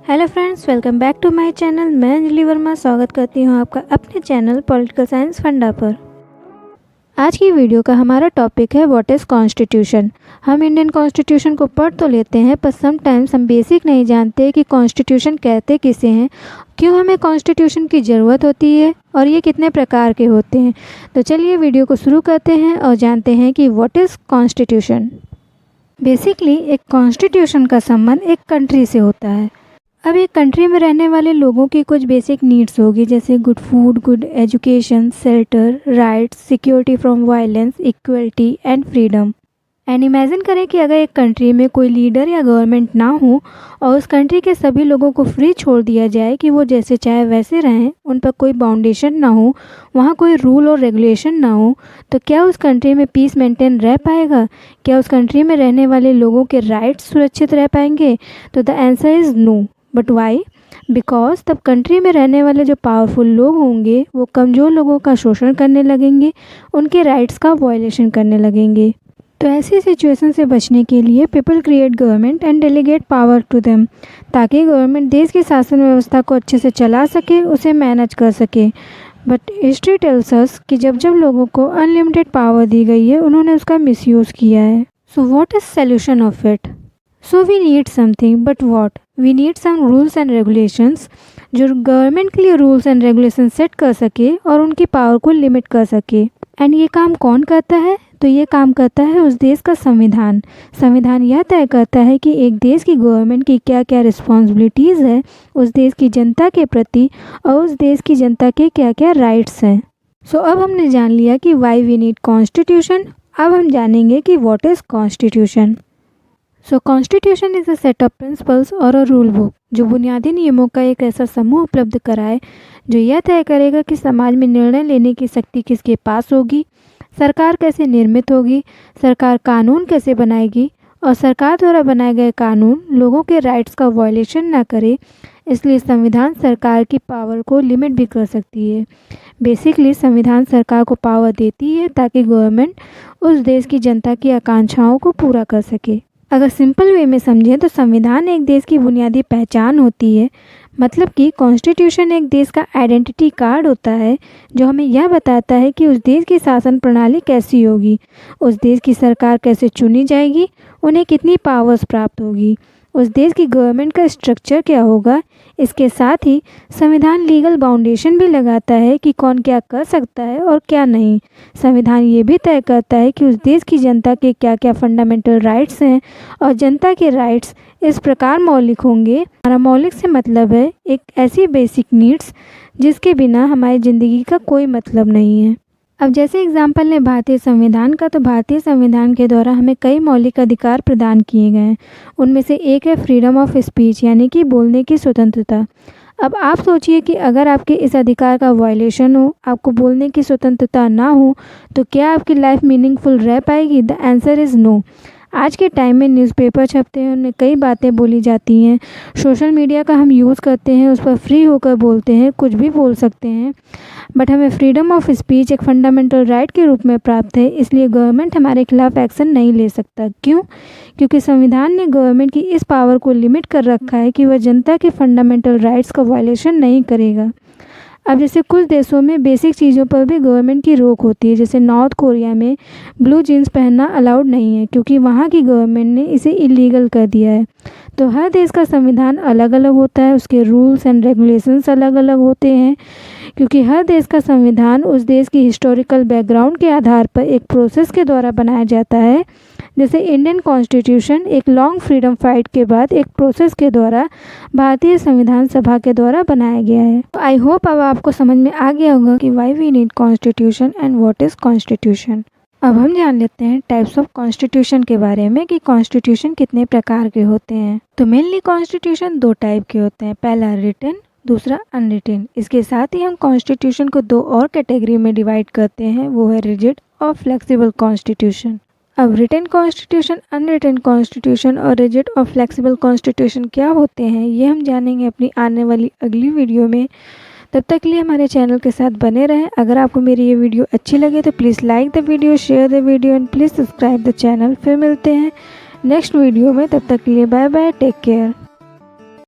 Hello friends, welcome back to my channel. मैं अंजलि वर्मा स्वागत करती हूँ आपका अपने चैनल पॉलिटिकल साइंस फंडा पर। आज की वीडियो का हमारा टॉपिक है व्हाट इज़ कॉन्स्टिट्यूशन। हम इंडियन कॉन्स्टिट्यूशन को पढ़ तो लेते हैं, पर समटाइम्स हम बेसिक नहीं जानते कि कॉन्स्टिट्यूशन कहते किसे हैं, क्यों हमें कॉन्स्टिट्यूशन की ज़रूरत होती है और ये कितने प्रकार के होते हैं। तो चलिए वीडियो को शुरू करते हैं और जानते हैं कि व्हाट इज़ कॉन्स्टिट्यूशन। बेसिकली एक कॉन्स्टिट्यूशन का संबंध एक कंट्री से होता है। अब एक कंट्री में रहने वाले लोगों की कुछ बेसिक नीड्स होगी, जैसे good food, good education, shelter, rights, security from violence, equality and freedom. And imagine करें कि अगर एक कंट्री में कोई लीडर या गवर्नमेंट ना हो और उस कंट्री के सभी लोगों को फ्री छोड़ दिया जाए कि वो जैसे चाहे वैसे रहें, उन पर कोई बाउंडेशन ना हो, वहाँ कोई रूल और रेगुलेशन ना हो, तो क्या उस कंट्री में पीस मेंटेन रह पाएगा? क्या उस कंट्री में रहने वाले लोगों के राइट्स सुरक्षित रह पाएंगे? तो the answer is no. But why? Because तब कंट्री में रहने वाले जो पावरफुल लोग होंगे वो कमज़ोर लोगों का शोषण करने लगेंगे, उनके राइट्स का वायलेशन करने लगेंगे। तो ऐसी सिचुएशन से बचने के लिए people create government and delegate power to them, ताकि गवर्नमेंट देश की शासन व्यवस्था को अच्छे से चला सके, उसे मैनेज कर सके। बट हिस्ट्री टेल्स अस कि जब जब लोगों को अनलिमिटेड पावर दी गई है, उन्होंने उसका मिसयूज़ किया है। So what is solution of it? So we need something, but what? We need some rules and regulations, जो गवर्नमेंट के लिए रूल्स एंड रेगुलेशन सेट कर सके और उनकी पावर को लिमिट कर सके। एंड ये काम कौन करता है? तो ये काम करता है उस देश का संविधान। संविधान यह तय करता है कि एक देश की गवर्नमेंट की क्या क्या रिस्पॉन्सिबिलिटीज़ है उस देश की जनता के प्रति, और उस देश की जनता के क्या क्या राइट्स हैं। सो अब हमने जान लिया कि वाई वी नीड कॉन्स्टिट्यूशन। अब हम जानेंगे कि what is constitution. So constitution is a set of principles और अ रूल बुक, जो बुनियादी नियमों का एक ऐसा समूह उपलब्ध कराए जो यह तय करेगा कि समाज में निर्णय लेने की शक्ति किसके पास होगी, सरकार कैसे निर्मित होगी, सरकार कानून कैसे बनाएगी, और सरकार द्वारा बनाए गए कानून लोगों के राइट्स का वायलेशन ना करे। इसलिए संविधान सरकार की पावर को लिमिट भी कर सकती है। बेसिकली संविधान सरकार को पावर देती है ताकि गवर्नमेंट उस देश की जनता की आकांक्षाओं को पूरा कर सके। अगर सिंपल वे में समझें तो संविधान एक देश की बुनियादी पहचान होती है। मतलब कि कॉन्स्टिट्यूशन एक देश का आइडेंटिटी कार्ड होता है, जो हमें यह बताता है कि उस देश की शासन प्रणाली कैसी होगी, उस देश की सरकार कैसे चुनी जाएगी, उन्हें कितनी पावर्स प्राप्त होगी, उस देश की गवर्नमेंट का स्ट्रक्चर क्या होगा। इसके साथ ही संविधान लीगल बाउंडेशन भी लगाता है कि कौन क्या कर सकता है और क्या नहीं। संविधान ये भी तय करता है कि उस देश की जनता के क्या क्या फंडामेंटल राइट्स हैं, और जनता के राइट्स इस प्रकार मौलिक होंगे। हमारा मौलिक से मतलब है एक ऐसी बेसिक नीड्स जिसके बिना हमारी ज़िंदगी का कोई मतलब नहीं है। अब जैसे एग्जाम्पल लें भारतीय संविधान का, तो भारतीय संविधान के द्वारा हमें कई मौलिक अधिकार प्रदान किए गए हैं। उनमें से एक है फ्रीडम ऑफ स्पीच, यानी कि बोलने की स्वतंत्रता। अब आप सोचिए कि अगर आपके इस अधिकार का वायलेशन हो, आपको बोलने की स्वतंत्रता ना हो, तो क्या आपकी लाइफ मीनिंगफुल रह पाएगी? The answer is no. आज के टाइम में न्यूज़पेपर छपते हैं, उनमें कई बातें बोली जाती हैं, सोशल मीडिया का हम यूज़ करते हैं, उस पर फ्री होकर बोलते हैं, कुछ भी बोल सकते हैं। बट हमें फ्रीडम ऑफ स्पीच एक फंडामेंटल राइट के रूप में प्राप्त है, इसलिए गवर्नमेंट हमारे खिलाफ एक्शन नहीं ले सकता। क्यों? क्योंकि संविधान ने गवर्नमेंट की इस पावर को लिमिट कर रखा है कि वह जनता के फंडामेंटल राइट्स का वायलेशन नहीं करेगा। अब जैसे कुछ देशों में बेसिक चीज़ों पर भी गवर्नमेंट की रोक होती है, जैसे नॉर्थ कोरिया में ब्लू जीन्स पहनना अलाउड नहीं है, क्योंकि वहाँ की गवर्नमेंट ने इसे इलीगल कर दिया है। तो हर देश का संविधान अलग अलग होता है, उसके रूल्स एंड रेगुलेशंस अलग अलग होते हैं, क्योंकि हर देश का संविधान उस देश की हिस्टोरिकल बैकग्राउंड के आधार पर एक प्रोसेस के द्वारा बनाया जाता है। जैसे इंडियन कॉन्स्टिट्यूशन एक लॉन्ग फ्रीडम फाइट के बाद एक प्रोसेस के द्वारा भारतीय संविधान सभा के द्वारा बनाया गया है। तो आई होप अब आपको समझ में आ गया होगा कि why we need constitution and what is constitution. अब हम जान लेते हैं टाइप्स ऑफ कॉन्स्टिट्यूशन के बारे में, कि कॉन्स्टिट्यूशन कितने प्रकार के होते हैं। तो मेनली कॉन्स्टिट्यूशन दो टाइप के होते हैं, पहला रिटन, दूसरा अनरिटन। इसके साथ ही हम कॉन्स्टिट्यूशन को दो और कैटेगरी में डिवाइड करते हैं, वो है रिजिड और फ्लेक्सिबल कॉन्स्टिट्यूशन। अब रिटन कॉन्स्टिट्यूशन, अनरिटन कॉन्स्टिट्यूशन और रिजिड और फ्लेक्सिबल कॉन्स्टिट्यूशन क्या होते हैं, ये हम जानेंगे अपनी आने वाली अगली वीडियो में। तब तक के लिए हमारे चैनल के साथ बने रहें। अगर आपको मेरी ये वीडियो अच्छी लगे तो please like the video, share the video and please subscribe the channel. फिर मिलते हैं नेक्स्ट वीडियो में, तब तक के लिए बाय बाय, टेक केयर।